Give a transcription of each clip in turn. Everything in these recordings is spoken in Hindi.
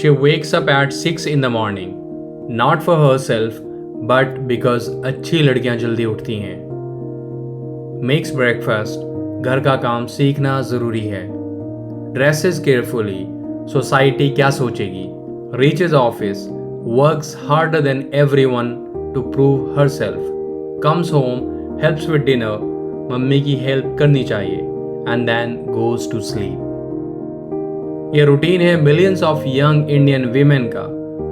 She wakes up at 6 in the morning, not for herself, but because अच्छी लड़कियां जल्दी उठती हैं. Makes breakfast, घर का काम सीखना ज़रूरी है. Dresses carefully, society क्या सोचेगी. Reaches office, works harder than everyone to prove herself. Comes home, helps with dinner, mummy की हेल्प करनी चाहिए, and then goes to sleep. ये रूटीन है millions of young Indian women का,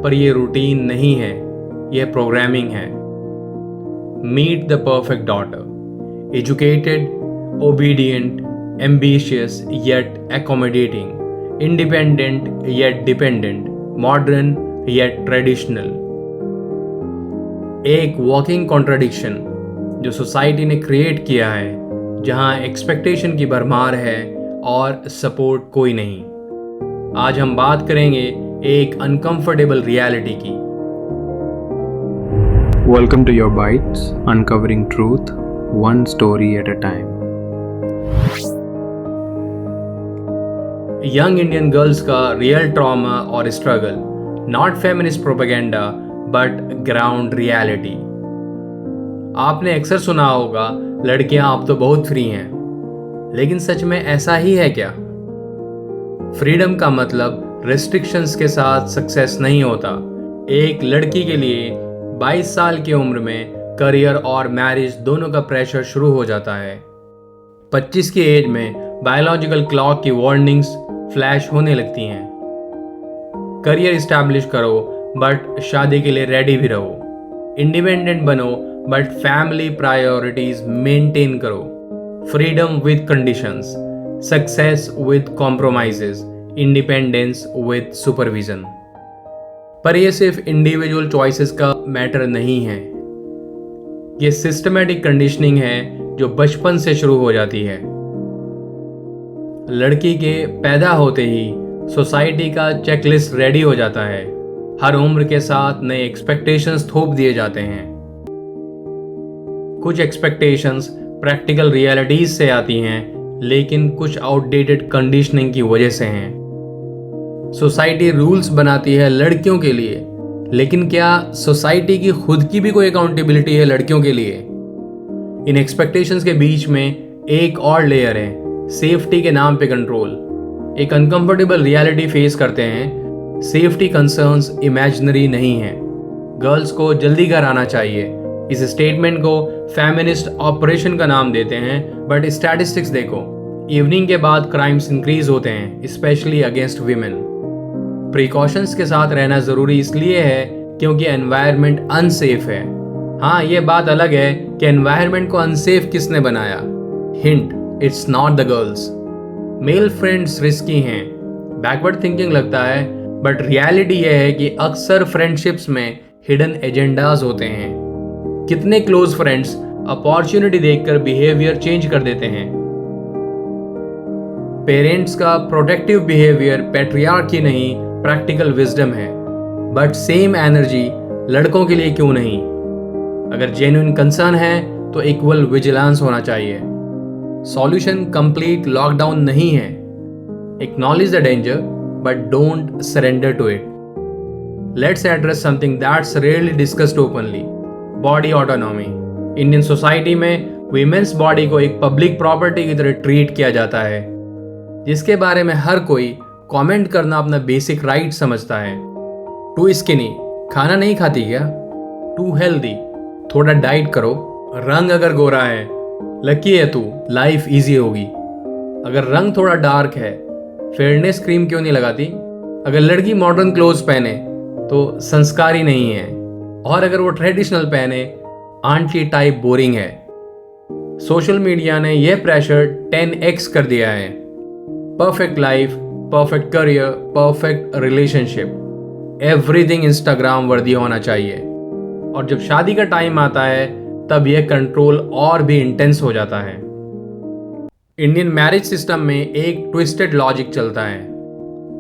पर ये रूटीन नहीं है, ये प्रोग्रामिंग है. Meet the perfect daughter, educated, obedient, ambitious yet accommodating, independent yet dependent, modern yet traditional. एक वॉकिंग कॉन्ट्राडिक्शन जो सोसाइटी ने क्रिएट किया है, जहां एक्सपेक्टेशन की भरमार है और सपोर्ट कोई नहीं. आज हम बात करेंगे एक अनकंफर्टेबल रियलिटी की. Welcome to Your Bites, uncovering truth, one story at a time. Young Indian girls का रियल ट्रॉमा और struggle, not feminist propaganda but ground reality. आपने अक्सर सुना होगा लड़कियां अब तो बहुत फ्री हैं, लेकिन सच में ऐसा ही है क्या? फ्रीडम का मतलब रेस्ट्रिक्शंस के साथ सक्सेस नहीं होता. एक लड़की के लिए 22 साल की उम्र में करियर और मैरिज दोनों का प्रेशर शुरू हो जाता है. 25 की एज में बायोलॉजिकल क्लॉक की वार्निंग्स फ्लैश होने लगती हैं. करियर इस्टेब्लिश करो बट शादी के लिए रेडी भी रहो. इंडिपेंडेंट बनो बट फैमिली प्रायोरिटीज मेंटेन करो. Freedom with conditions, success with compromises, independence with supervision. पर यह सिर्फ इंडिविजुअल चॉइसेस का मैटर नहीं है, ये सिस्टमैटिक कंडीशनिंग है जो बचपन से शुरू हो जाती है. लड़की के पैदा होते ही सोसाइटी का चेकलिस्ट रेडी हो जाता है. हर उम्र के साथ नए एक्सपेक्टेशंस थोप दिए जाते हैं. कुछ एक्सपेक्टेशंस प्रैक्टिकल रियलिटीज से आती हैं, लेकिन कुछ आउटडेटेड कंडीशनिंग की वजह से हैं. सोसाइटी रूल्स बनाती है लड़कियों के लिए, लेकिन क्या सोसाइटी की खुद की भी कोई अकाउंटेबिलिटी है लड़कियों के लिए? इन एक्सपेक्टेशंस के बीच में एक और लेयर है, सेफ्टी के नाम पे कंट्रोल. एक अनकंफर्टेबल रियलिटी फेस करते हैं. सेफ्टी कंसर्न्स इमेजिनरी नहीं है. गर्ल्स को जल्दी घर आना चाहिए. इस स्टेटमेंट को फेमिनिस्ट ऑपरेशन का नाम देते हैं, बट स्टैटिस्टिक्स देखो, इवनिंग के बाद क्राइम्स इंक्रीज होते हैं, स्पेशली अगेंस्ट वीमेन. प्रिकॉशंस के साथ रहना जरूरी इसलिए है क्योंकि एनवायरनमेंट अनसेफ है. हाँ, ये बात अलग है कि एनवायरनमेंट को अनसेफ किसने बनाया. Hint, it's not the girls. Male friends risky हैं, बैकवर्ड थिंकिंग लगता है, बट रियलिटी यह है कि अक्सर फ्रेंडशिप्स में हिडन एजेंडाज होते हैं. कितने क्लोज फ्रेंड्स अपॉर्चुनिटी देखकर बिहेवियर चेंज कर देते हैं. पेरेंट्स का प्रोटेक्टिव बिहेवियर पैट्रियार्की नहीं, प्रैक्टिकल विजडम है. बट सेम एनर्जी लड़कों के लिए क्यों नहीं? अगर जेन्युइन कंसर्न है तो इक्वल विजिलेंस होना चाहिए. सॉल्यूशन कंप्लीट लॉकडाउन नहीं है. Acknowledge the danger but don't surrender to it. Let's address something that's rarely discussed openly, body autonomy. Indian society में वीमेन्स बॉडी को एक पब्लिक प्रॉपर्टी की तरह ट्रीट किया जाता है, जिसके बारे में हर कोई कमेंट करना अपना बेसिक राइट समझता है. टू स्किनी, खाना नहीं खाती क्या? टू हेल्दी, थोड़ा डाइट करो. रंग अगर गोरा है, लकी है तू, लाइफ इजी होगी. अगर रंग थोड़ा डार्क है, फेयरनेस क्रीम क्यों नहीं लगाती? अगर लड़की मॉडर्न क्लोथ्स पहने तो संस्कारी नहीं है, और अगर वो ट्रेडिशनल पहने, आंटी टाइप बोरिंग है. सोशल मीडिया ने यह प्रेशर 10x कर दिया है. Perfect life, perfect career, perfect relationship, everything Instagram वर्दी होना चाहिए. और जब शादी का टाइम आता है, तब यह कंट्रोल और भी इंटेंस हो जाता है. इंडियन मैरिज सिस्टम में एक ट्विस्टेड लॉजिक चलता है.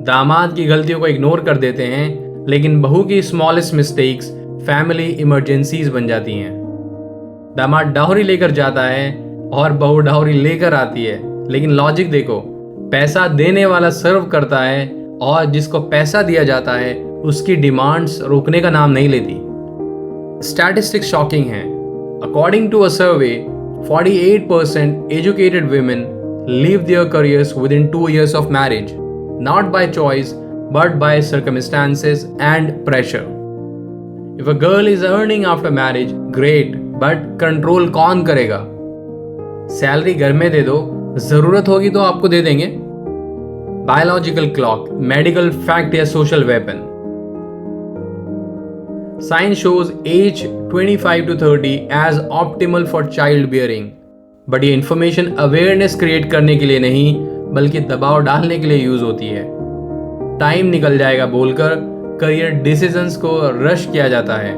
दामाद की गलतियों को इग्नोर कर देते हैं, लेकिन बहू की स्मॉलेस्ट मिस्टेक्स फैमिली इमरजेंसीज बन जाती हैं. दामाद डाउरी लेकर जाता है और बहू डाउरी लेकर आती है, लेकिन लॉजिक देखो, पैसा देने वाला सर्व करता है और जिसको पैसा दिया जाता है उसकी डिमांड्स रोकने का नाम नहीं लेती। स्टैटिस्टिक्स शॉकिंग हैं। According to a survey 48% educated women leave their careers within 2 years of marriage, not by choice but by circumstances and pressure. If a girl is earning after marriage, great, but control कौन करेगा? सैलरी घर में दे दो, जरूरत होगी तो आपको दे देंगे। बायोलॉजिकल क्लॉक, मेडिकल फैक्ट या social weapon. Science shows age 25 to 30 as optimal for child bearing, but ये इंफॉर्मेशन अवेयरनेस क्रिएट करने के लिए नहीं बल्कि दबाव डालने के लिए यूज होती है। टाइम निकल जाएगा बोलकर करियर डिसीजंस को रश किया जाता है।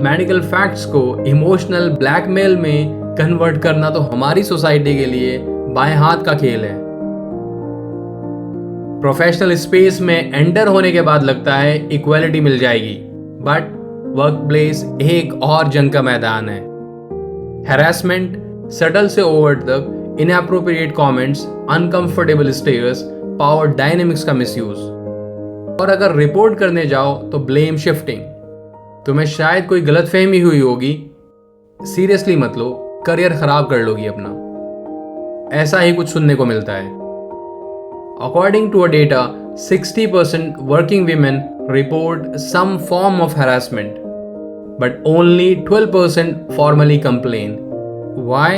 मेडिकल फैक्ट्स को इमोशनल ब्लैकमेल में कन्वर्ट करना तो हमारी सोसाइटी के लिए बाएं हाथ का खेल है। प्रोफेशनल स्पेस में एंटर होने के बाद लगता है इक्वालिटी मिल जाएगी, बट वर्क प्लेस एक और जंग का मैदान है। हैरेसमेंट, सटल से ओवर तक, inappropriate comments, uncomfortable stairs, power dynamics का मिसयूज। और अगर रिपोर्ट करने जाओ तो ब्लेम शिफ्टिंग। तुम्हें शायद कोई गलतफहमी हुई होगी, सीरियसली मत लो, करियर खराब कर लोगी अपना। ऐसा ही कुछ सुनने को मिलता है। According to a data 60% working women report some form of harassment, but only 12% formally complain. Why?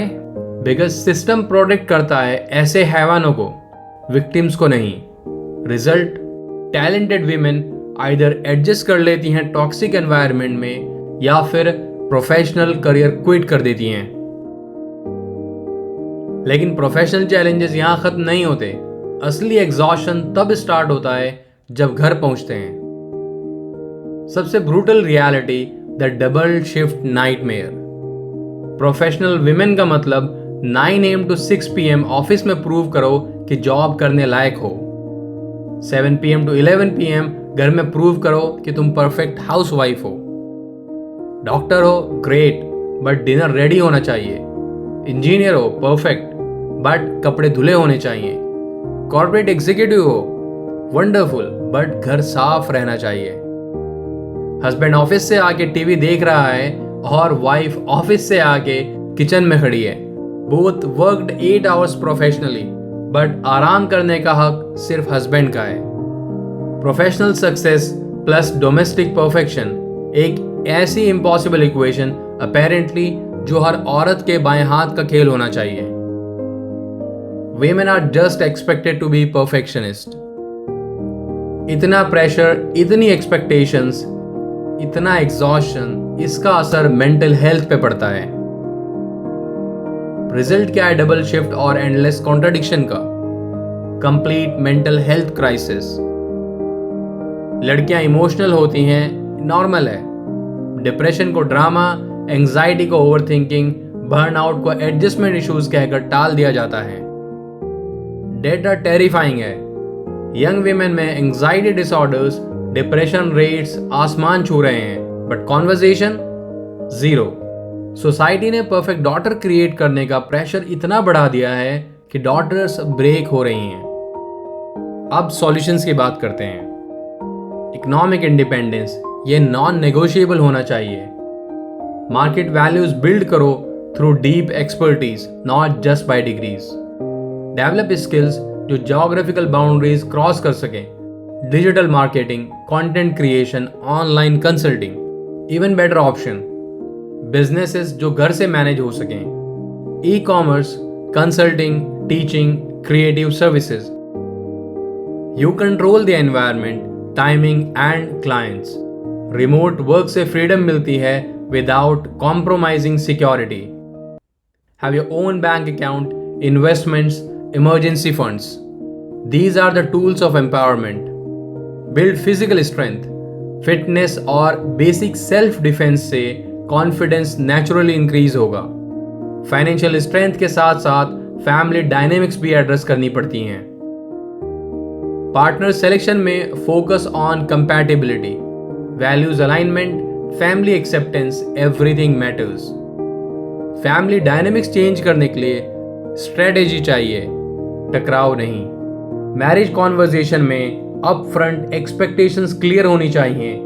Because system protect करता है ऐसे हैवानों को, विक्टिम्स को नहीं। Result, talented women either adjust कर लेती हैं टॉक्सिक एनवायरनमेंट में या फिर प्रोफेशनल करियर क्विट कर देती हैं। लेकिन प्रोफेशनल चैलेंजेस यहां खत्म नहीं होते। असली एग्जॉशन तब स्टार्ट होता है जब घर पहुंचते हैं। सबसे brutal reality, the double shift nightmare. Professional women का मतलब 9 AM to 6 PM ऑफिस में प्रूव करो कि जॉब करने लायक हो। 7 PM to 11 PM घर में प्रूव करो कि तुम परफेक्ट हाउसवाइफ हो। डॉक्टर हो, ग्रेट, बट डिनर रेडी होना चाहिए। इंजीनियर हो, परफेक्ट, बट कपड़े धुले होने चाहिए। कॉर्पोरेट एग्जीक्यूटिव हो, वंडरफुल, बट घर साफ रहना चाहिए। हस्बैंड ऑफिस से आके टीवी देख रहा है और वाइफ ऑफिस से आके किचन में खड़ी है। Both worked 8 hours professionally, but आराम करने का हक सिर्फ हस्बैंड का है। Professional success plus domestic perfection, एक ऐसी इम्पॉसिबल इक्वेशन अपेरेंटली जो हर औरत के बाएं हाथ का खेल होना चाहिए। Women are just expected to be perfectionist. इतना प्रेशर, इतनी एक्सपेक्टेशंस, इतना एग्जॉशन, इसका असर मेंटल हेल्थ पे पड़ता है। रिजल्ट क्या है डबल शिफ्ट और एंडलेस कॉन्ट्रडिक्शन का? Complete mental health crisis. लड़कियां इमोशनल होती हैं, नॉर्मल है। डिप्रेशन को ड्रामा, एंजाइटी को ओवरथिंकिंग, बर्नआउट को एडजस्टमेंट इश्यूज कहकर टाल दिया जाता है। डेटा टेरिफाइंग है। यंग वीमेन में एंजाइटी डिसऑर्डर्स, डिप्रेशन रेट्स आसमान छू रहे हैं, बट कॉन्वर्सेशन जीरो। सोसाइटी ने परफेक्ट डॉटर क्रिएट करने का प्रेशर इतना बढ़ा दिया है कि डॉटर्स ब्रेक हो रही हैं। अब सॉल्यूशंस की बात करते हैं। इकोनॉमिक इंडिपेंडेंस, ये नॉन नेगोशिएबल होना चाहिए। मार्केट वैल्यूज बिल्ड करो through deep expertise, not just by degrees. Develop skills जो ज्योग्राफिकल बाउंड्रीज क्रॉस कर सकें। Digital marketing, content creation, online consulting. Even better option, businesses जो घर से मैनेज हो सकें। E commerce, consulting, teaching, creative services. You control the environment, timing and clients. Remote work से फ्रीडम मिलती है without compromising security. Have your own bank account, investments, emergency funds. These are the tools of empowerment. Build physical strength. Fitness और basic self defense से confidence naturally increase होगा। Financial strength के साथ साथ family dynamics भी address करनी पड़ती हैं। Partner selection में focus on compatibility, values alignment, family acceptance, everything matters. Family dynamics change करने के लिए strategy चाहिए, टकराव नहीं। मैरिज कॉन्वर्जेशन में अपफ्रंट एक्सपेक्टेशंस क्लियर होनी चाहिए।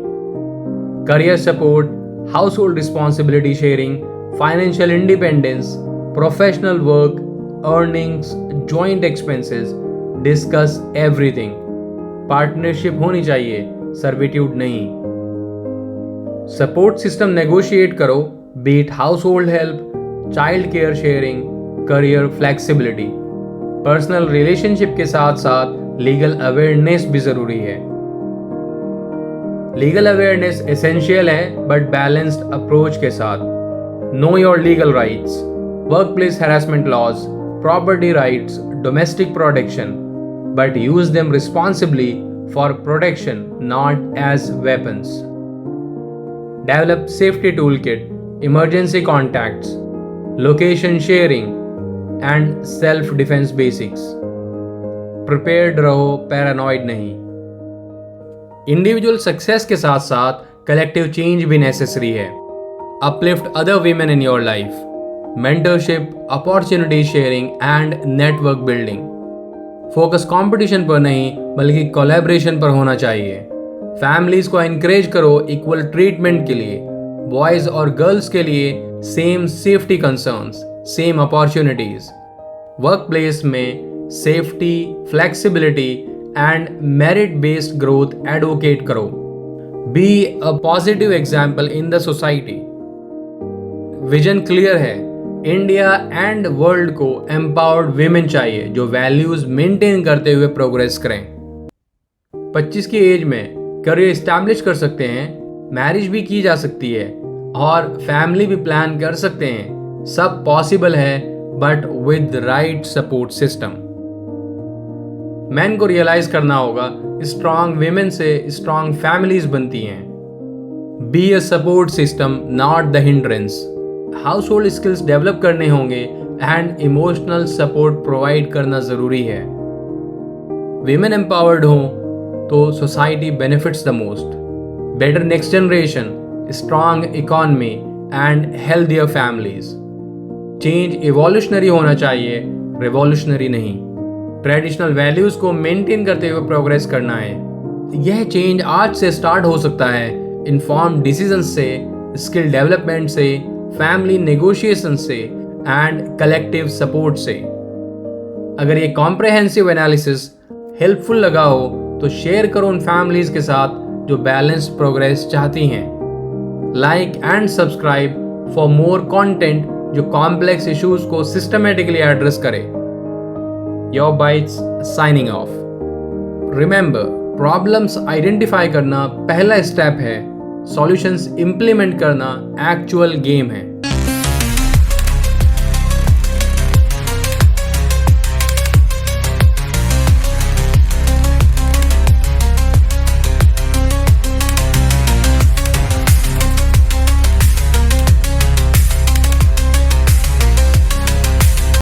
Career support, household responsibility sharing, financial independence, professional work, earnings, joint expenses, discuss everything. Partnership होनी चाहिए, सर्विट्यूड नहीं। सपोर्ट सिस्टम नेगोशिएट करो, beat household help, child care sharing, career flexibility. Personal relationship के साथ साथ लीगल अवेयरनेस भी जरूरी है। लीगल अवेयरनेस एसेंशियल है, बट बैलेंस्ड अप्रोच के साथ। Know your legal rights, workplace harassment laws, property rights, domestic protection, but use them responsibly for protection, not as weapons. Develop safety toolkit, emergency contacts, location sharing, and self-defense basics. Prepared रहो, paranoid नहीं। Individual success के साथ साथ collective change भी necessary है। Uplift other women in your life. Mentorship, opportunity sharing, and network building. Focus competition पर नहीं बल्कि कोलैबोरेशन पर होना चाहिए। फैमिलीज को एनकरेज करो इक्वल ट्रीटमेंट के लिए। बॉयज और गर्ल्स के लिए same safety concerns, same opportunities. Work place में safety, flexibility and merit based growth advocate करो। Be a positive example in the society. Vision clear है, इंडिया एंड वर्ल्ड को एम्पावर्ड विमेन चाहिए जो वैल्यूज मेंटेन करते हुए प्रोग्रेस करें। 25 की एज में करियर एस्टैब्लिश कर सकते हैं, मैरिज भी की जा सकती है और फैमिली भी प्लान कर सकते हैं। सब पॉसिबल है, but with right support system. Man को रियलाइज करना होगा, स्ट्रांग विमेन से स्ट्रांग फैमिलीज बनती हैं। Be a support system, not the hindrance. House hold skills develop करने होंगे एंड इमोशनल सपोर्ट प्रोवाइड करना जरूरी है। विमेन एम्पावर्ड हो तो society benefits the most. Better next generation, strong economy and healthier families. Change evolutionary होना चाहिए, रिवॉल्यूशनरी नहीं। ट्रेडिशनल वैल्यूज को मेंटेन करते हुए प्रोग्रेस करना है। यह चेंज आज से स्टार्ट हो सकता है, इन्फॉर्म्ड डिसीजन से, स्किल डेवलपमेंट से, फैमिली नेगोशिएशन से एंड कलेक्टिव सपोर्ट से। अगर ये कॉम्प्रहेंसिव एनालिसिस हेल्पफुल लगा हो तो शेयर करो उन फैमिलीज के साथ जो बैलेंस्ड प्रोग्रेस चाहती हैं। Like and subscribe for more content जो कॉम्प्लेक्स इश्यूज को सिस्टमेटिकली एड्रेस करे। Your bytes signing off. Remember, problems identify करना पहला स्टेप है, सॉल्यूशंस इंप्लीमेंट करना एक्चुअल गेम है।